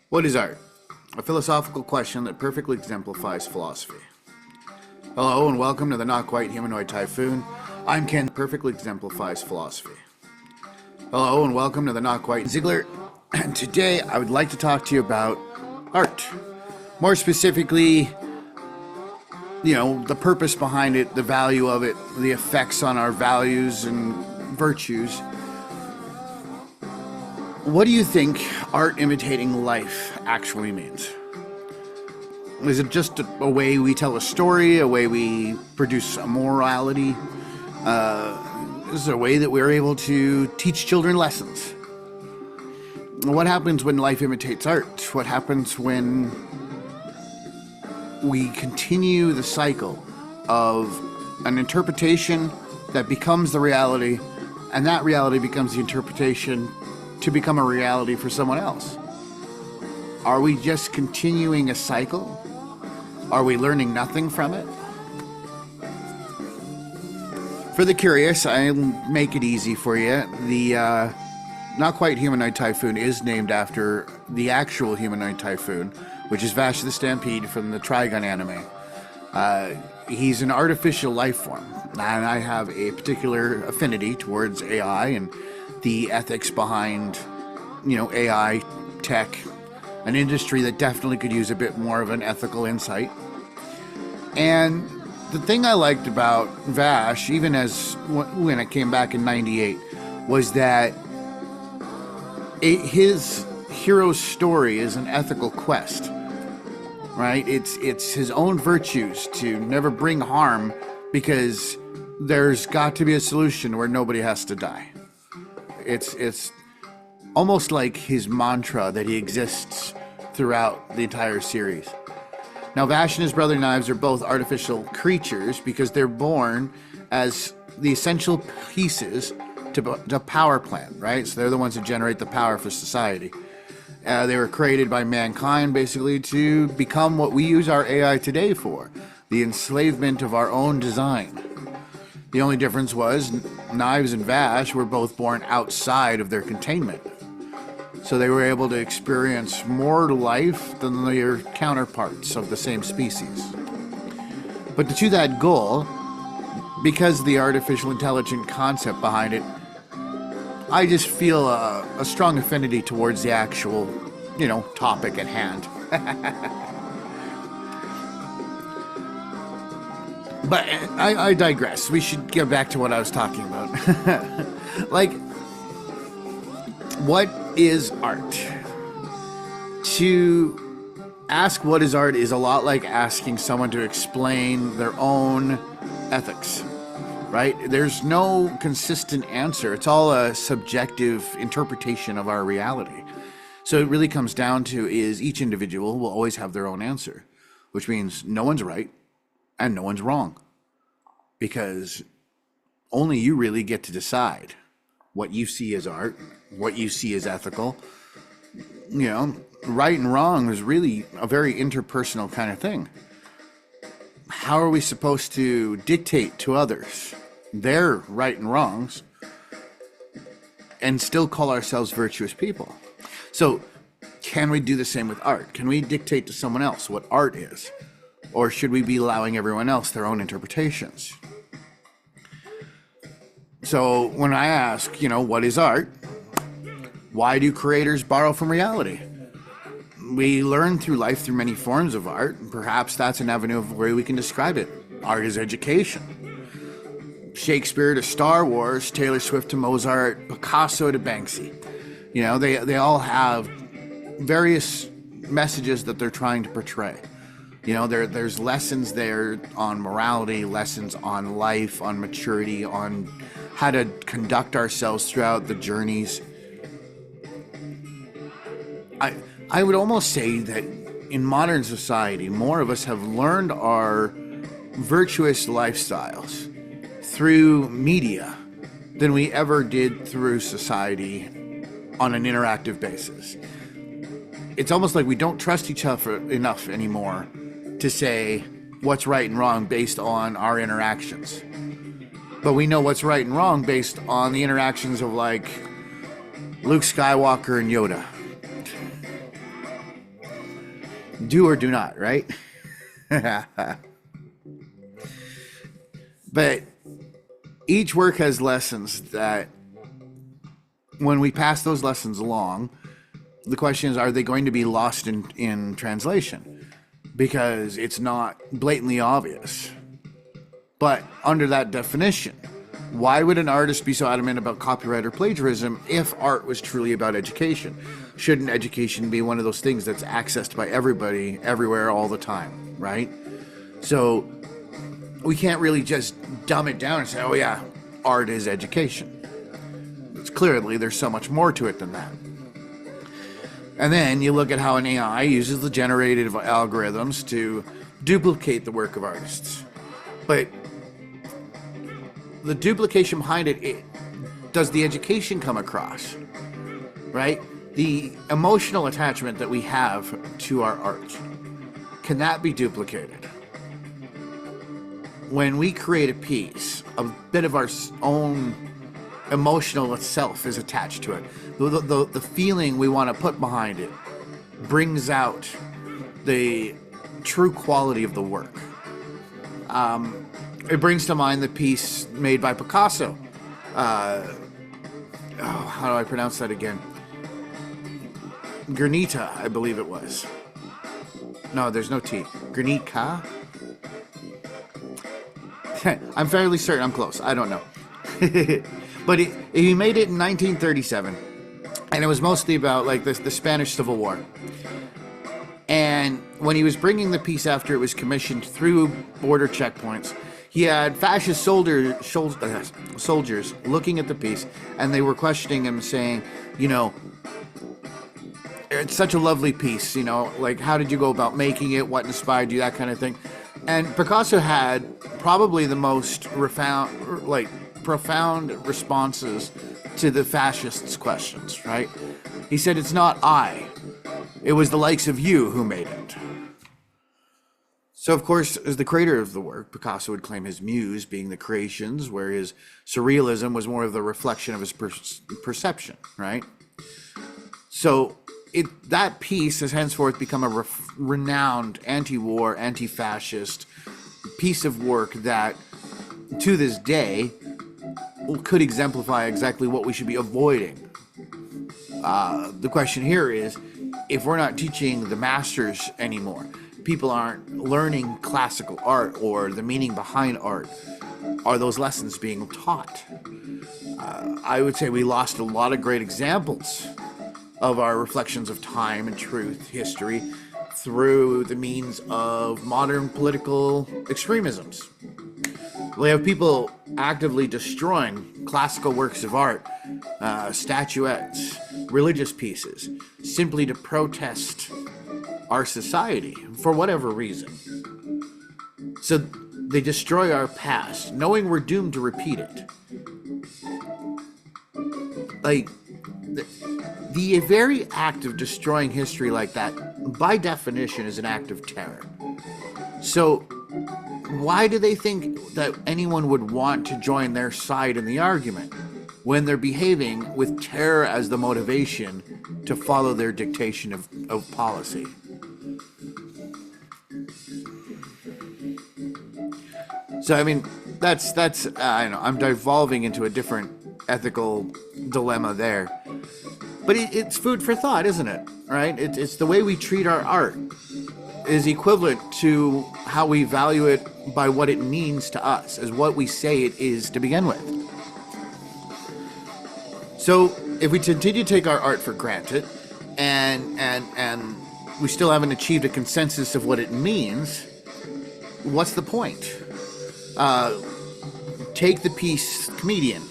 What is art? A philosophical question that perfectly exemplifies philosophy. Hello and welcome to the Not-Quite Humanoid Typhoon. I'm Kant, perfectly exemplifies philosophy. Hello and welcome to the Not-Quite Ziegler. And today I would like to talk to you about art. More specifically, the purpose behind it, the value of it, the effects on our values and virtues. What do you think art imitating life actually means? Is it just a way we tell a story, a way we produce a morality? Is it a way that we're able to teach children lessons? What happens when life imitates art? What happens when we continue the cycle of an interpretation that becomes the reality, and that reality becomes the interpretation to become a reality for someone else? Are we just continuing a cycle? Are we learning nothing from it? For the curious, I'll make it easy for you. The Not-Quite Humanoid Typhoon is named after the actual humanoid typhoon, which is Vash the Stampede from the Trigun anime. He's an artificial life form, and I have a particular affinity towards AI and the ethics behind, AI tech, an industry that definitely could use a bit more of an ethical insight. And the thing I liked about Vash, even when it came back in '98, was that his hero's story is an ethical quest, right? It's his own virtues to never bring harm, because there's got to be a solution where nobody has to die. It's almost like his mantra that he exists throughout the entire series. Now, Vash and his brother Knives are both artificial creatures because they're born as the essential pieces to the power plant, right? So they're the ones that generate the power for society. They were created by mankind, basically, to become what we use our AI today for, the enslavement of our own design. The only difference was Knives and Vash were both born outside of their containment. So they were able to experience more life than their counterparts of the same species. But to that goal, because of the artificial intelligent concept behind it, I just feel a strong affinity towards the actual, topic at hand. But I digress. We should get back to what I was talking about. What is art? To ask what is art is a lot like asking someone to explain their own ethics, right? There's no consistent answer. It's all a subjective interpretation of our reality. So it really comes down to is each individual will always have their own answer, which means no one's right and no one's wrong, because only you really get to decide what you see as art, what you see as ethical. Right and wrong is really a very interpersonal kind of thing. How are we supposed to dictate to others their right and wrongs and still call ourselves virtuous people? So can we do the same with art? Can we dictate to someone else what art is? Or should we be allowing everyone else their own interpretations? So when I ask, what is art? Why do creators borrow from reality? We learn through life through many forms of art, and perhaps that's an avenue of where we can describe it. Art is education. Shakespeare to Star Wars, Taylor Swift to Mozart, Picasso to Banksy. They all have various messages that they're trying to portray. There's lessons there on morality, lessons on life, on maturity, on how to conduct ourselves throughout the journeys. I would almost say that in modern society, more of us have learned our virtuous lifestyles through media than we ever did through society on an interactive basis. It's almost like we don't trust each other enough anymore to say what's right and wrong based on our interactions. But we know what's right and wrong based on the interactions of Luke Skywalker and Yoda. Do or do not, right? But each work has lessons that when we pass those lessons along, the question is, are they going to be lost in translation? Because it's not blatantly obvious. But under that definition, why would an artist be so adamant about copyright or plagiarism if art was truly about education? Shouldn't education be one of those things that's accessed by everybody, everywhere, all the time, right? So we can't really just dumb it down and say, oh yeah, art is education. It's clearly, there's so much more to it than that. And then you look at how an AI uses the generative algorithms to duplicate the work of artists. But the duplication behind it, does the education come across, right? The emotional attachment that we have to our art, can that be duplicated? When we create a piece, a bit of our own emotional self is attached to it. The feeling we want to put behind it brings out the true quality of the work. It brings to mind the piece made by Picasso. How do I pronounce that again? Guernica, I believe it was. No, there's no T. Guernica? I'm fairly certain I'm close. I don't know. But he made it in 1937. And it was mostly about like the Spanish Civil War. And when he was bringing the piece after it was commissioned through border checkpoints, he had fascist soldiers looking at the piece, and they were questioning him, saying, you know, it's such a lovely piece, you know, like, how did you go about making it? What inspired you? That kind of thing. And Picasso had probably the most profound responses to the fascists' questions, right? He said, it's not I. It was the likes of you who made it. So, of course, as the creator of the work, Picasso would claim his muse being the creations, where his surrealism was more of the reflection of his perception, right? So that piece has henceforth become a renowned anti-war, anti-fascist piece of work that, to this day, could exemplify exactly what we should be avoiding. The question here is, if we're not teaching the masters anymore, people aren't learning classical art or the meaning behind art, are those lessons being taught? I would say we lost a lot of great examples of our reflections of time and truth, history, through the means of modern political extremisms. We have people actively destroying classical works of art, statuettes, religious pieces, simply to protest our society for whatever reason. So they destroy our past, knowing we're doomed to repeat it. Like, the very act of destroying history like that, by definition, is an act of terror. So why do they think that anyone would want to join their side in the argument when they're behaving with terror as the motivation to follow their dictation of policy? So, I mean, that's I don't know, I'm devolving into a different ethical dilemma there. But it's food for thought, isn't it? Right? It's the way we treat our art is equivalent to how we value it by what it means to us, as what we say it is to begin with. So if we continue to take our art for granted and we still haven't achieved a consensus of what it means, what's the point? Take the piece Comedian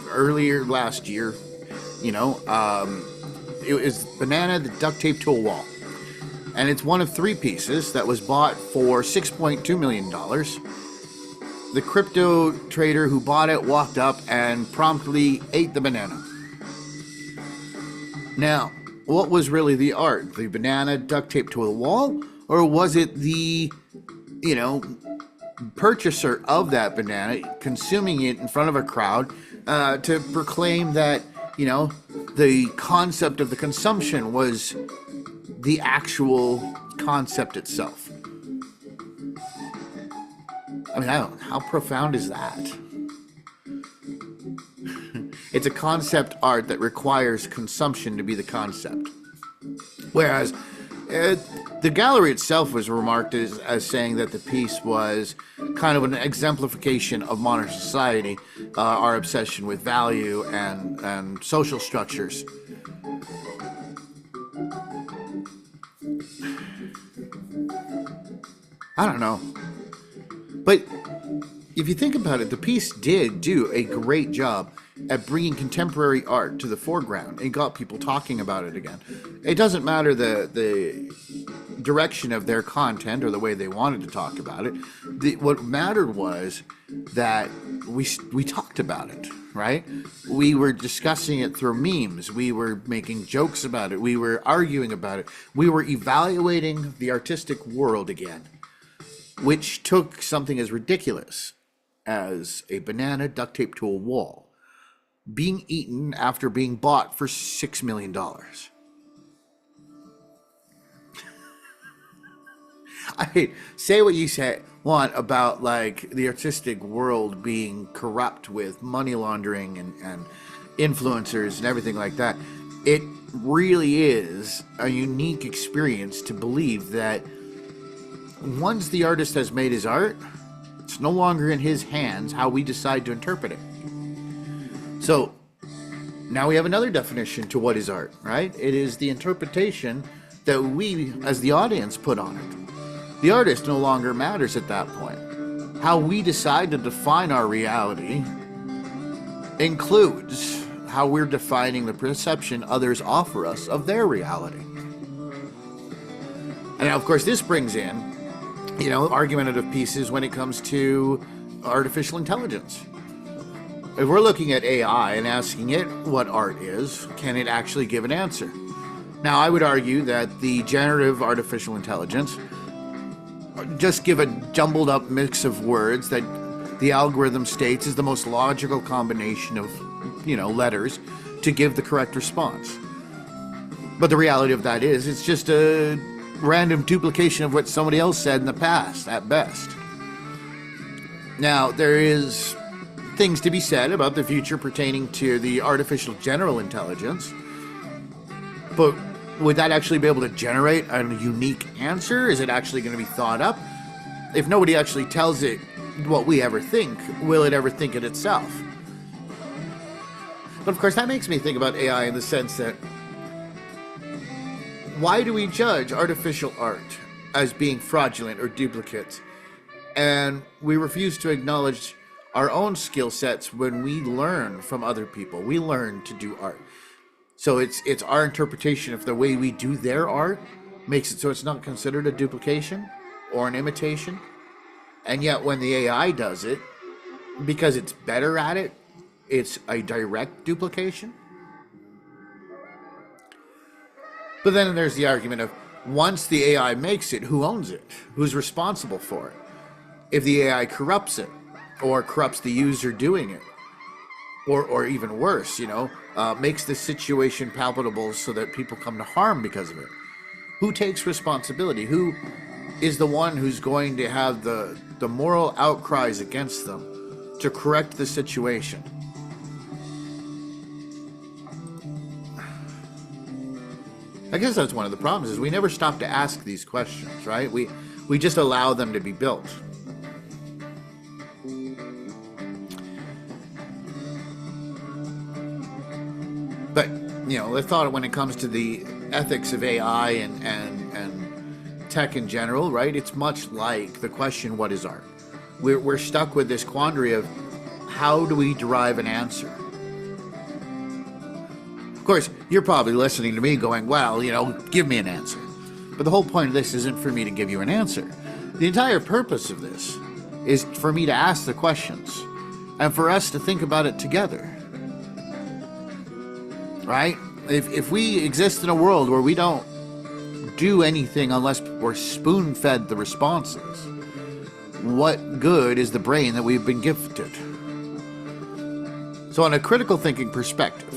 earlier last year. You know, it was banana that duct taped to a wall. And it's one of three pieces that was bought for $6.2 million. The crypto trader who bought it walked up and promptly ate the banana. Now, what was really the art? The banana duct taped to a wall? Or was it the, you know, purchaser of that banana consuming it in front of a crowd to proclaim that, you know, the concept of the consumption was the actual concept itself. I mean, how profound is that? It's a concept art that requires consumption to be the concept. Whereas the gallery itself was remarked as saying that the piece was kind of an exemplification of modern society, our obsession with value and social structures. I don't know. But if you think about it, the piece did do a great job at bringing contemporary art to the foreground. It got people talking about it again. It doesn't matter the direction of their content or the way they wanted to talk about it. What mattered was that we talked about it, right? We were discussing it through memes. We were making jokes about it. We were arguing about it. We were evaluating the artistic world again, which took something as ridiculous as a banana duct taped to a wall being eaten after being bought for $6 million. I mean, say what you want about like the artistic world being corrupt with money laundering and influencers and everything like that. It really is a unique experience to believe that once the artist has made his art, it's no longer in his hands how we decide to interpret it. So now we have another definition to what is art, right? It is the interpretation that we, as the audience, put on it. The artist no longer matters at that point. How we decide to define our reality includes how we're defining the perception others offer us of their reality. And now, of course, this brings in, argumentative pieces when it comes to artificial intelligence. If we're looking at AI and asking it what art is, can it actually give an answer? Now, I would argue that the generative artificial intelligence just give a jumbled up mix of words that the algorithm states is the most logical combination of, letters to give the correct response. But the reality of that is it's just a random duplication of what somebody else said in the past, at best. Now, there is things to be said about the future pertaining to the artificial general intelligence, but would that actually be able to generate a unique answer? Is it actually going to be thought up? If nobody actually tells it what we ever think, will it ever think it itself? But of course, that makes me think about AI in the sense that why do we judge artificial art as being fraudulent or duplicate? And we refuse to acknowledge our own skill sets when we learn from other people. We learn to do art. So it's our interpretation of the way we do their art makes it so it's not considered a duplication or an imitation. And yet when the AI does it, because it's better at it, it's a direct duplication. But then there's the argument of once the AI makes it, who owns it? Who's responsible for it? If the AI corrupts it, or corrupts the user doing it, or even worse, makes the situation palpable so that people come to harm because of it. Who takes responsibility? Who is the one who's going to have the moral outcries against them to correct the situation? I guess that's one of the problems, is we never stop to ask these questions, right? We just allow them to be built. But, the thought when it comes to the ethics of AI and tech in general, right? It's much like the question, what is art? We're stuck with this quandary of how do we derive an answer? Of course, you're probably listening to me going, well, give me an answer. But the whole point of this isn't for me to give you an answer. The entire purpose of this is for me to ask the questions and for us to think about it together. Right? If we exist in a world where we don't do anything unless we're spoon-fed the responses, what good is the brain that we've been gifted? So on a critical thinking perspective,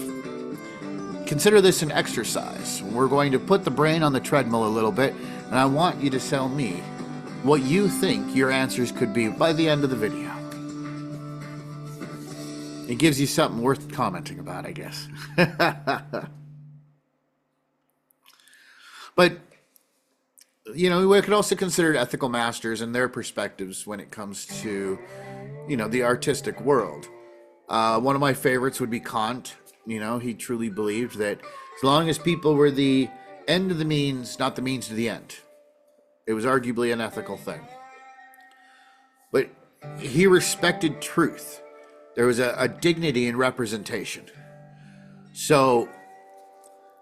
consider this an exercise. We're going to put the brain on the treadmill a little bit, and I want you to tell me what you think your answers could be by the end of the video. It gives you something worth commenting about, I guess. But, you know, we could also consider ethical masters and their perspectives when it comes to, you know, the artistic world. One of my favorites would be Kant. You know, he truly believed that as long as people were the end of the means, not the means to the end, it was arguably an ethical thing. But he respected truth. There was a dignity in representation. So,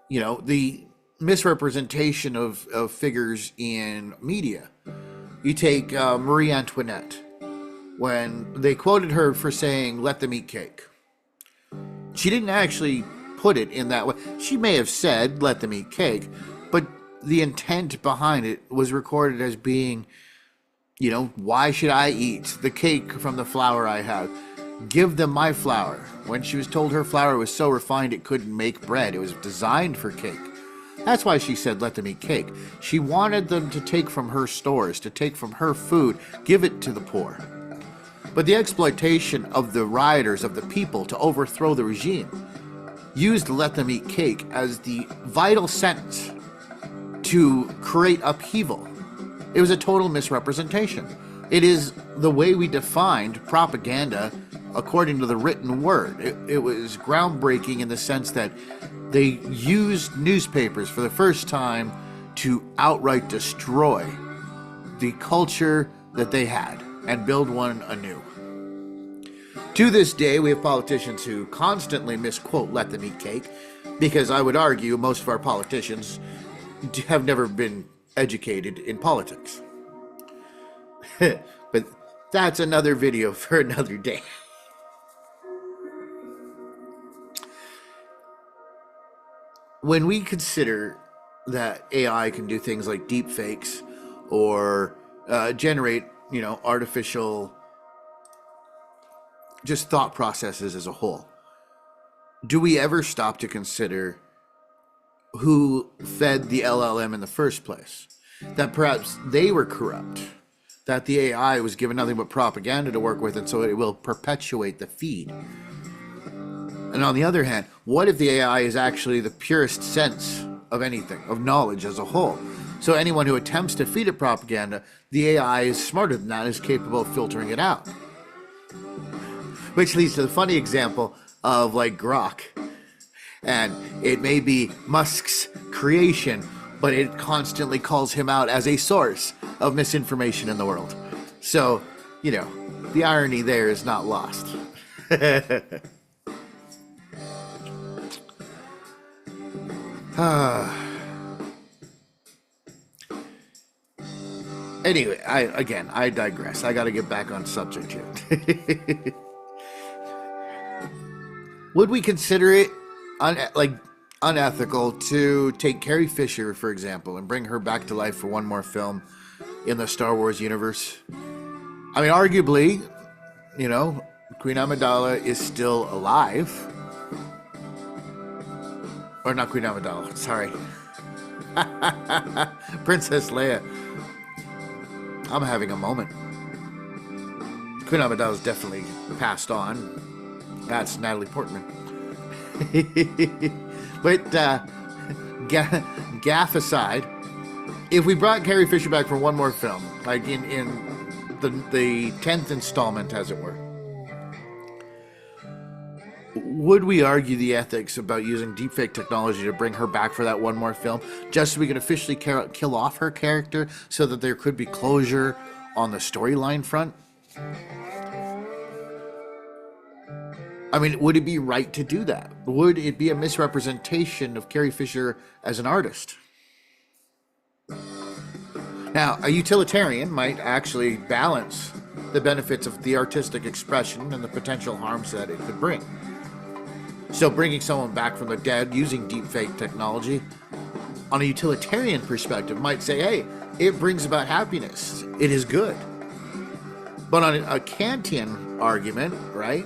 you know, the misrepresentation of figures in media. You take Marie Antoinette, when they quoted her for saying, "Let them eat cake." She didn't actually put it in that way. She may have said, "Let them eat cake," but the intent behind it was recorded as being, you know, why should I eat the cake from the flour I have? Give them my flour. When she was told her flour was so refined it couldn't make bread, it was designed for cake. That's why she said, "Let them eat cake." She wanted them to take from her stores, to take from her food, give it to the poor. But the exploitation of the rioters, of the people, to overthrow the regime, used "let them eat cake" as the vital sentence to create upheaval. It was a total misrepresentation. It is the way we defined propaganda according to the written word. It was groundbreaking in the sense that they used newspapers for the first time to outright destroy the culture that they had and build one anew. To this day, we have politicians who constantly misquote "let them eat cake," because I would argue most of our politicians have never been educated in politics. But that's another video for another day. When we consider that AI can do things like deep fakes or generate, you know, artificial just thought processes as a whole, do we ever stop to consider who fed the LLM in the first place? That perhaps they were corrupt, that the AI was given nothing but propaganda to work with, and so it will perpetuate the feed. And on the other hand, what if the AI is actually the purest sense of anything, of knowledge as a whole? So anyone who attempts to feed it propaganda, the AI is smarter than that, is capable of filtering it out. Which leads to the funny example of like Grok. And it may be Musk's creation, but it constantly calls him out as a source of misinformation in the world. So, you know, the irony there is not lost. Anyway, I digress. I got to get back on subject here. Would we consider it unethical to take Carrie Fisher, for example, and bring her back to life for one more film in the Star Wars universe? I mean, arguably, you know, Queen Amidala is still alive. Or not Queen Amidala, sorry. Princess Leia. I'm having a moment. Queen Amidala's definitely passed on. That's Natalie Portman. But gaff aside, if we brought Carrie Fisher back for one more film, like in the 10th installment, as it were, would we argue the ethics about using deepfake technology to bring her back for that one more film, just so we could officially kill off her character so that there could be closure on the storyline front? I mean, would it be right to do that? Would it be a misrepresentation of Carrie Fisher as an artist? Now, a utilitarian might actually balance the benefits of the artistic expression and the potential harms that it could bring. So bringing someone back from the dead using deepfake technology, on a utilitarian perspective, might say, hey, it brings about happiness. It is good. But on a Kantian argument, right,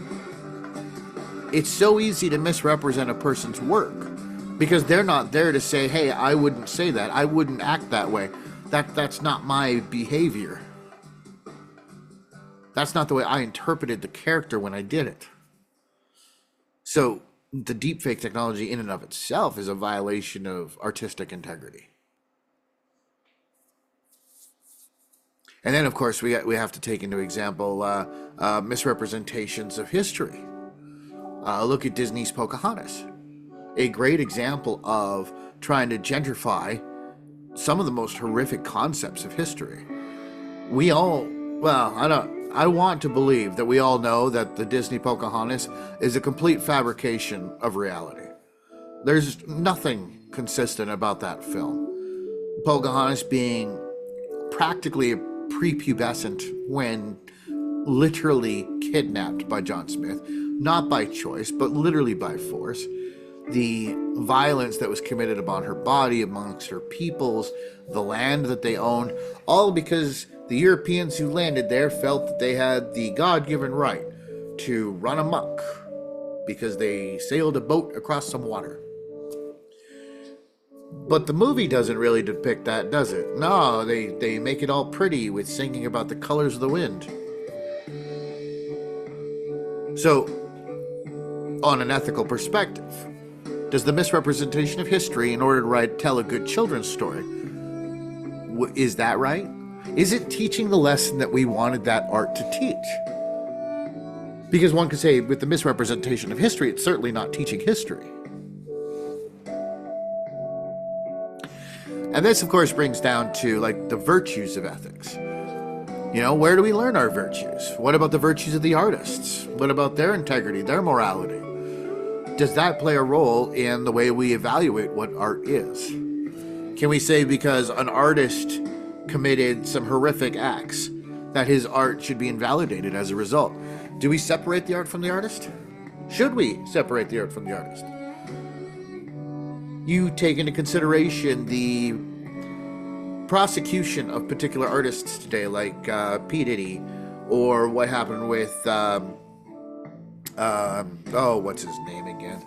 it's so easy to misrepresent a person's work because they're not there to say, hey, I wouldn't say that, I wouldn't act that way, that's not my behavior, that's not the way I interpreted the character when I did it. So the deepfake technology in and of itself is a violation of artistic integrity. And then, of course, we have to take into example misrepresentations of history. Look at Disney's Pocahontas, a great example of trying to gentrify some of the most horrific concepts of history. We all, well, I want to believe that we all know that the Disney Pocahontas is a complete fabrication of reality. There's nothing consistent about that film. Pocahontas being practically prepubescent when literally kidnapped by John Smith, not by choice, but literally by force. The violence that was committed upon her body, amongst her peoples, the land that they owned, all because the Europeans who landed there felt that they had the God-given right to run amok because they sailed a boat across some water. But the movie doesn't really depict that, does it? No, they make it all pretty with singing about the colors of the wind. So, on an ethical perspective, does the misrepresentation of history in order to tell a good children's story, is that right? Is it teaching the lesson that we wanted that art to teach? Because one could say with the misrepresentation of history, it's certainly not teaching history. And this, of course, brings down to like the virtues of ethics. You know, where do we learn our virtues? What about the virtues of the artists? What about their integrity, their morality? Does that play a role in the way we evaluate what art is? Can we say because an artist committed some horrific acts that his art should be invalidated as a result? Do we separate the art from the artist? Should we separate the art from the artist? You take into consideration the prosecution of particular artists today, like P. Diddy, or what happened with what's his name again?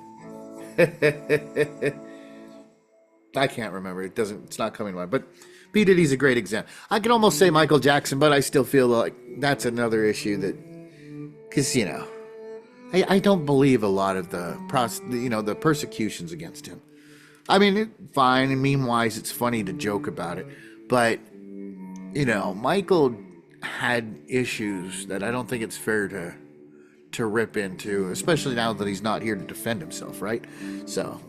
I can't remember. It's not coming to mind. But P. Diddy's a great example. I can almost say Michael Jackson, but I still feel like that's another issue that, because I don't believe a lot of the persecutions against him. I mean, fine, and meme-wise, it's funny to joke about it, but Michael had issues that I don't think it's fair to rip into, especially now that he's not here to defend himself, right? So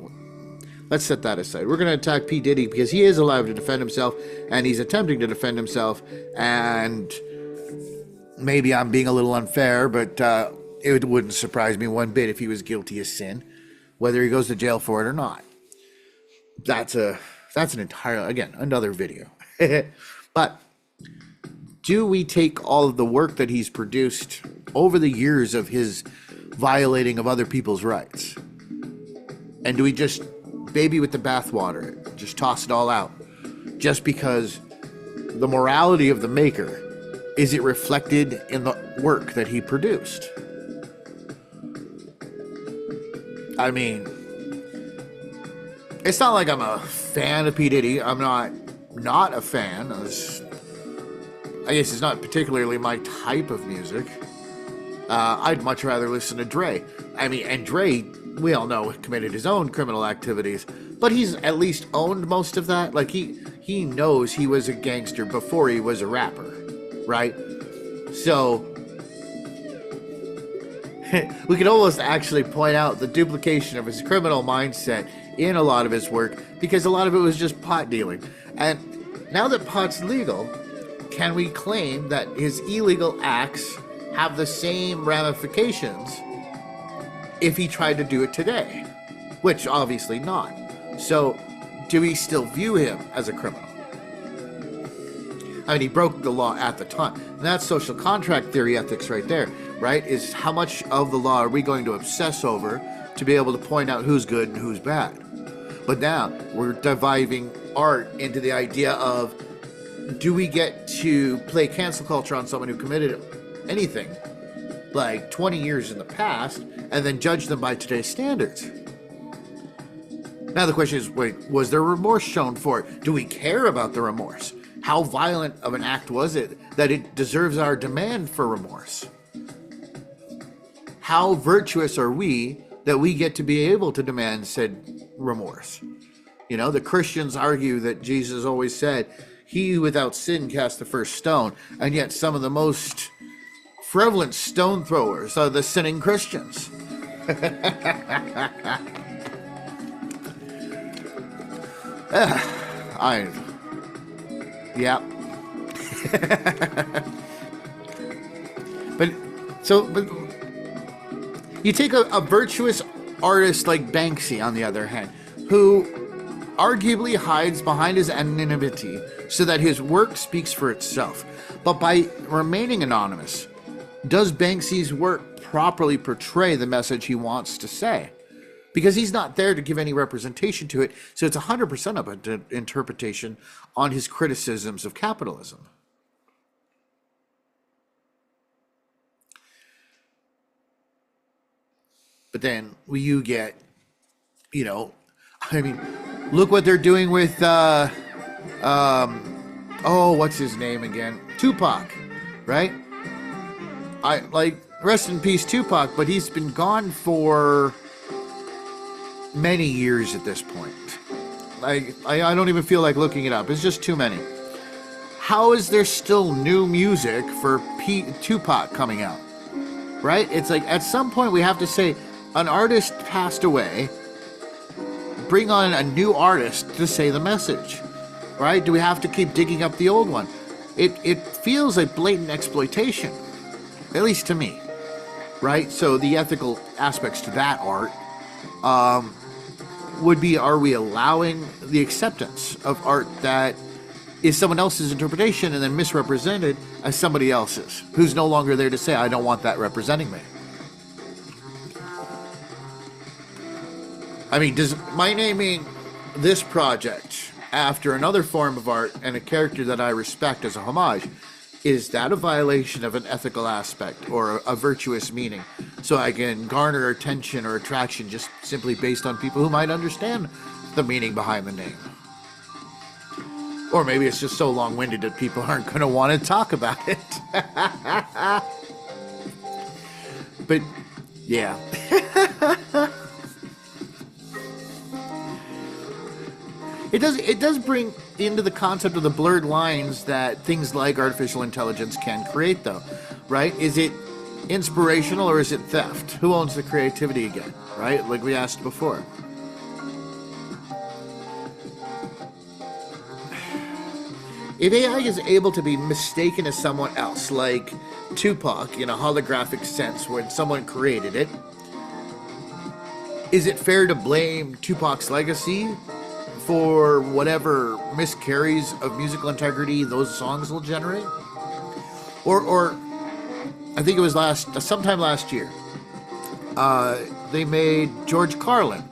let's set that aside. We're going to attack P. Diddy because he is allowed to defend himself, and he's attempting to defend himself, and maybe I'm being a little unfair, but it wouldn't surprise me one bit if he was guilty of sin, whether he goes to jail for it or not. That's an entire, again, another video. But do we take all of the work that he's produced over the years of his violating of other people's rights, and do we just baby with the bathwater, just toss it all out, just because the morality of the maker, is it reflected in the work that he produced? I mean, it's not like I'm a fan of P. Diddy. I'm not a fan. I guess it's not particularly my type of music. I'd much rather listen to Dre. I mean, and Dre, we all know, committed his own criminal activities, but he's at least owned most of that. Like, he knows he was a gangster before he was a rapper, right? So we could almost actually point out the duplication of his criminal mindset in a lot of his work, because a lot of it was just pot dealing. And now that pot's legal, can we claim that his illegal acts have the same ramifications if he tried to do it today? Which obviously not. So do we still view him as a criminal? I mean, he broke the law at the time. And that's social contract theory ethics right there, right? Is how much of the law are we going to obsess over to be able to point out who's good and who's bad? But now we're dividing art into the idea of, do we get to play cancel culture on someone who committed anything like 20 years in the past and then judge them by today's standards? Now the question is, wait, was there remorse shown for it? Do we care about the remorse? How violent of an act was it that it deserves our demand for remorse? How virtuous are we that we get to be able to demand said remorse? You know, the Christians argue that Jesus always said, "He without sin cast the first stone," and yet some of the most prevalent stone throwers are the sinning Christians. Yeah. but you take a virtuous artist like Banksy, on the other hand, who arguably hides behind his anonymity so that his work speaks for itself. But by remaining anonymous, does Banksy's work properly portray the message he wants to say? Because he's not there to give any representation to it, so it's 100% of an interpretation on his criticisms of capitalism. But then you get, you know, I mean, look what they're doing with, what's his name again? Tupac, right? Rest in peace, Tupac, but he's been gone for many years at this point. I don't even feel like looking it up. It's just too many. How is there still new music for Tupac coming out? Right? It's like at some point we have to say an artist passed away. Bring on a new artist to say the message. Right? Do we have to keep digging up the old one? It feels like blatant exploitation. At least to me. Right? So the ethical aspects to that art would be, are we allowing the acceptance of art that is someone else's interpretation and then misrepresented as somebody else's, who's no longer there to say, I don't want that representing me? I mean, does my naming this project after another form of art and a character that I respect as a homage, is that a violation of an ethical aspect or a virtuous meaning? So I can garner attention or attraction just simply based on people who might understand the meaning behind the name. Or maybe it's just so long-winded that people aren't going to want to talk about it. But, yeah. It does bring into the concept of the blurred lines that things like artificial intelligence can create, though, right? Is it inspirational or is it theft? Who owns the creativity again, right? Like we asked before. If AI is able to be mistaken as someone else, like Tupac in a holographic sense when someone created it, is it fair to blame Tupac's legacy for whatever miscarries of musical integrity those songs will generate? Or I think it was sometime last year, they made George Carlin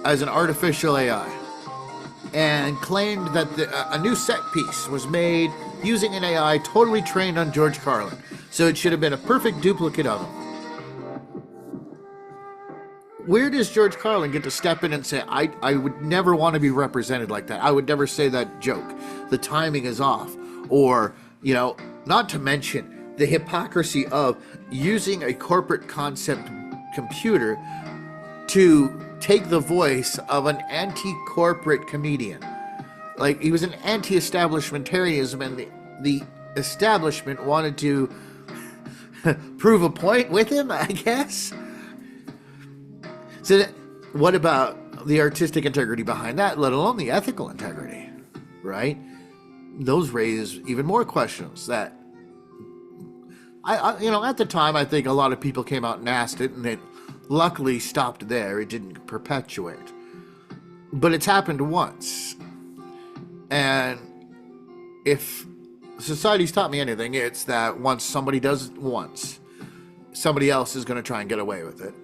as an artificial AI and claimed that a new set piece was made using an AI totally trained on George Carlin. So it should have been a perfect duplicate of him. Where does George Carlin get to step in and say, I would never want to be represented like that. I would never say that joke. The timing is off. Or, not to mention the hypocrisy of using a corporate concept computer to take the voice of an anti-corporate comedian. Like, he was an anti-establishmentarianism, and the establishment wanted to prove a point with him, I guess. So what about the artistic integrity behind that, let alone the ethical integrity, right? Those raise even more questions that, at the time, I think a lot of people came out and asked it, and it luckily stopped there. It didn't perpetuate. But it's happened once. And if society's taught me anything, it's that once somebody does it once, somebody else is going to try and get away with it.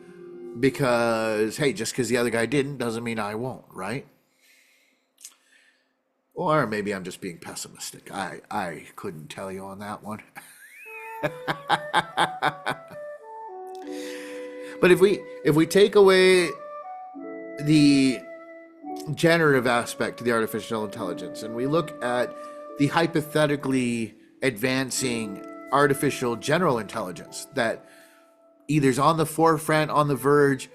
Because, hey, just because the other guy didn't doesn't mean I won't, right? Or maybe I'm just being pessimistic. I couldn't tell you on that one. But if we take away the generative aspect to the artificial intelligence, and we look at the hypothetically advancing artificial general intelligence that either is on the forefront, on the verge,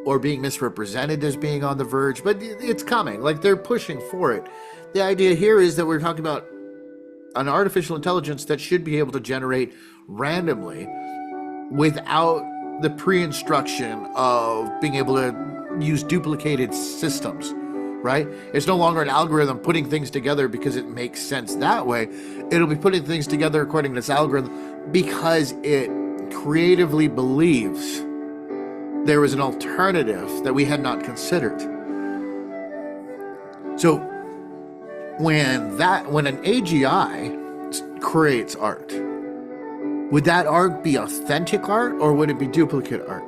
or being misrepresented as being on the verge, but it's coming. Like, they're pushing for it. The idea here is that we're talking about an artificial intelligence that should be able to generate randomly without the pre-instruction of being able to use duplicated systems, right? It's no longer an algorithm putting things together because it makes sense that way. It'll be putting things together according to this algorithm because it creatively believes there was an alternative that we had not considered. So when an AGI creates art, would that art be authentic art or would it be duplicate art?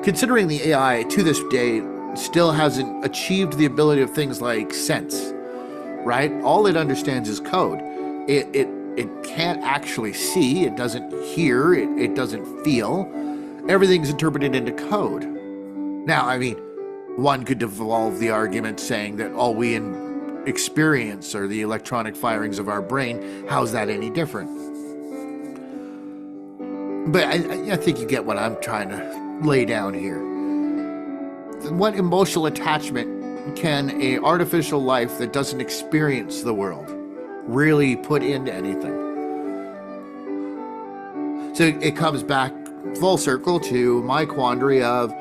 Considering the AI to this day still hasn't achieved the ability of things like sense, right? All it understands is code. It can't actually see, it doesn't hear, it doesn't feel. Everything's interpreted into code. Now, I mean, one could devolve the argument saying that all we experience are the electronic firings of our brain. How's that any different? But I think you get what I'm trying to lay down here. What emotional attachment can an artificial life that doesn't experience the world really put into anything? So it comes back full circle to my quandary of,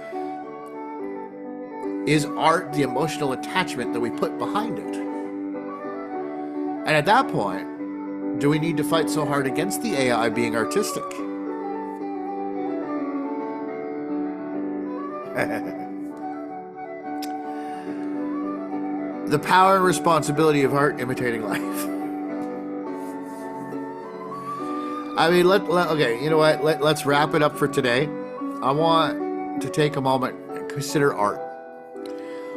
is art the emotional attachment that we put behind it? And at that point, do we need to fight so hard against the AI being artistic? The power and responsibility of art imitating life. I mean, okay, you know what? Let's wrap it up for today. I want to take a moment and consider art.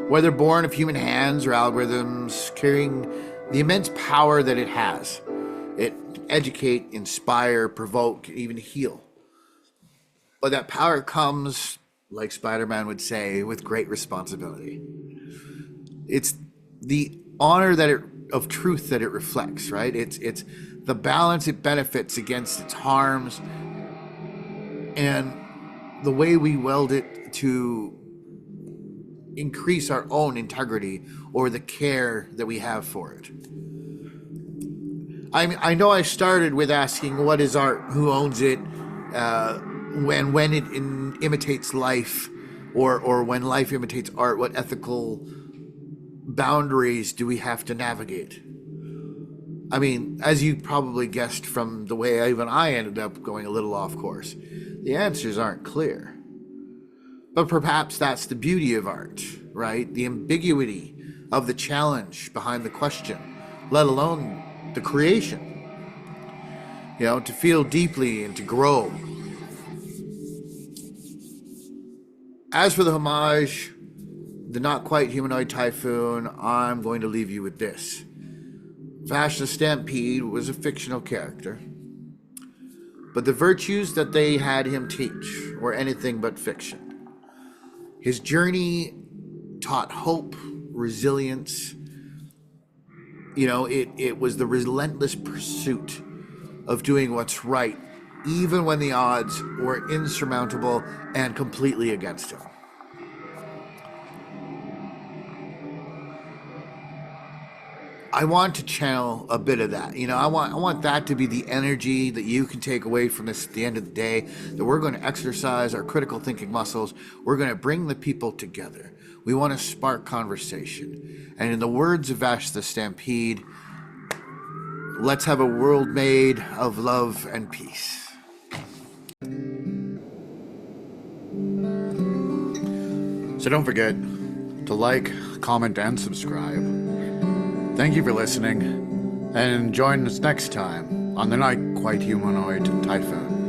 Whether born of human hands or algorithms, carrying the immense power that it has. It can educate, inspire, provoke, even heal. But that power comes, like Spider-Man would say, with great responsibility. It's the honor of truth that it reflects, right? It's the balance it benefits against its harms, and the way we weld it to increase our own integrity or the care that we have for it. I know I started with asking, what is art? Who owns it? When it imitates life, or when life imitates art, what ethical boundaries do we have to navigate? I mean, as you probably guessed from the way even I ended up going a little off course, the answers aren't clear. But perhaps that's the beauty of art, right? The ambiguity of the challenge behind the question, let alone the creation. You know, to feel deeply and to grow. As for the homage, the Not-Quite Humanoid Typhoon, I'm going to leave you with this. Vash the Stampede was a fictional character, but the virtues that they had him teach were anything but fiction. His journey taught hope, resilience. You know, it was the relentless pursuit of doing what's right, even when the odds were insurmountable and completely against him. I want to channel a bit of that. You know, I want that to be the energy that you can take away from this at the end of the day, that we're going to exercise our critical thinking muscles. We're going to bring the people together. We want to spark conversation. And in the words of Vash the Stampede, let's have a world made of love and peace. So don't forget to like, comment, and subscribe. Thank you for listening, and join us next time on the Not-Quite Humanoid Typhoon.